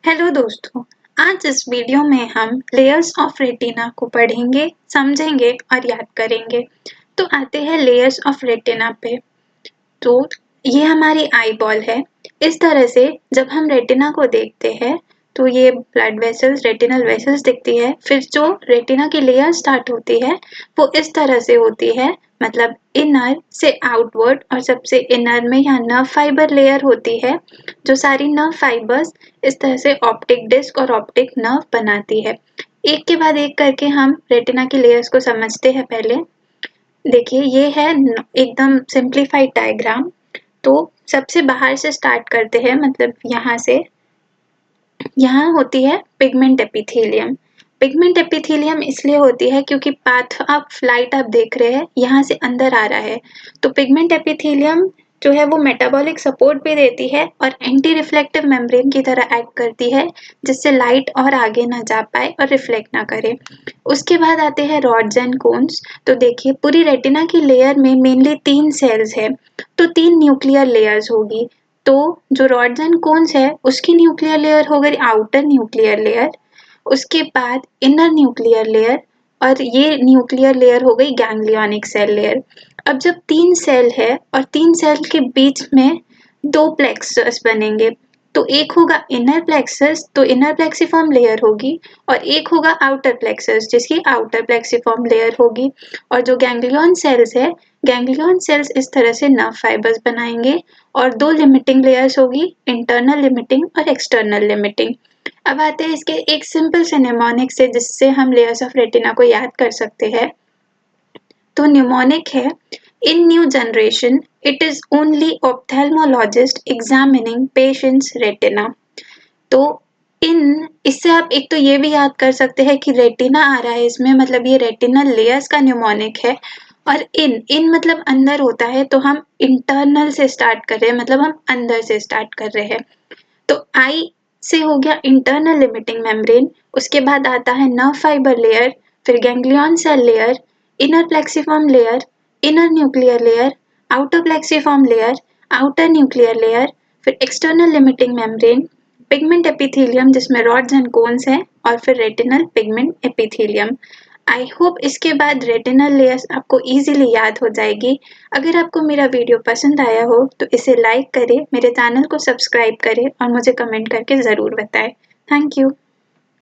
Hello दोस्तों, आज इस वीडियो में हम लेयर्स ऑफ रेटिना को पढ़ेंगे, समझेंगे और याद करेंगे। तो आते हैं लेयर्स ऑफ रेटिना पे। तो ये हमारी आई बॉल है। इस तरह से जब हम रेटिना को देखते हैं तो ये ब्लड वेसल्स, रेटिनल वेसल्स दिखती है। फिर जो रेटिना की लेयर स्टार्ट होती है वो इस तरह से होती है, मतलब इनर से आउटवर्ड, और सबसे इनर में यहाँ नर्व फाइबर लेयर होती है। जो सारी नर्व फाइबर्स इस तरह से ऑप्टिक डिस्क और ऑप्टिक नर्व बनाती है। एक के बाद एक करके हम रेटिना की लेयर्स को समझते हैं। पहले देखिए, ये है एकदम सिंप्लीफाइड डायग्राम। तो सबसे बाहर से स्टार्ट करते हैं, मतलब यहाँ से। यहाँ होती है पिगमेंट एपिथेलियम। पिगमेंट एपिथेलियम इसलिए होती है क्योंकि पाथ ऑफ लाइट आप देख रहे हैं यहाँ से अंदर आ रहा है। तो पिगमेंट एपिथेलियम जो है वो मेटाबॉलिक सपोर्ट भी देती है और एंटी रिफ्लेक्टिव मेम्ब्रेन की तरह एक्ट करती है, जिससे लाइट और आगे ना जा पाए और रिफ्लेक्ट ना करे। उसके बाद आते हैं रॉड्स एंड कोन्स। तो देखिए, पूरी रेटिना की लेयर में मेनली 3 सेल्स है, तो 3 न्यूक्लियर लेयर्स होगी। तो जो रॉड्स एंड कोन्स है उसकी न्यूक्लियर लेयर हो गई आउटर न्यूक्लियर लेयर, उसके बाद इनर न्यूक्लियर लेयर, और ये न्यूक्लियर लेयर हो गई गैंग्लियोनिक सेल लेयर। अब जब 3 सेल है और 3 सेल के बीच में 2 प्लेक्सस बनेंगे, तो एक होगा इनर प्लेक्सस, तो इनर प्लेक्सिफॉर्म लेयर होगी, और एक होगा आउटर प्लेक्सस जिसकी आउटर प्लेक्सिफॉर्म लेयर होगी। और जो गैंग्लियन सेल्स है, गैंग्लियन सेल्स इस तरह से नर्व फाइबर्स बनाएंगे, और 2 लिमिटिंग लेयर्स होगी, इंटरनल लिमिटिंग और एक्सटर्नल लिमिटिंग। अब आते हैं इसके एक सिंपल से निमोनिक से, जिससे हम लेयर्स ऑफ रेटिना को याद कर सकते हैं। तो निमोनिक है, in new generation it is only ophthalmologist examining patients retina. तो इन इससे आप एक तो ये भी याद कर सकते हैं कि रेटिना आ रहा है इसमें, मतलब ये रेटिनल लेयर्स का निमोनिक है। और इन मतलब अंदर होता है, तो हम इंटरनल से स्टार्ट कर रहे हैं, मतलब हम अंदर से स्टार्ट कर रहे हैं। तो आई से हो गया इंटरनल लिमिटिंग मेम्ब्रेन, उसके बाद आता है नर्व फाइबर लेयर, फिर ganglion cell layer, inner plexiform layer, inner nuclear layer, outer plexiform layer, outer nuclear layer, फिर external limiting membrane, pigment epithelium जिसमें रॉड्स एंड कोन्स हैं, और फिर retinal pigment epithelium. I hope इसके बाद retinal layers आपको easily याद हो जाएगी। अगर आपको मेरा वीडियो पसंद आया हो तो इसे लाइक करें, मेरे चैनल को सब्सक्राइब करें और मुझे कमेंट करके ज़रूर बताएं। Thank you.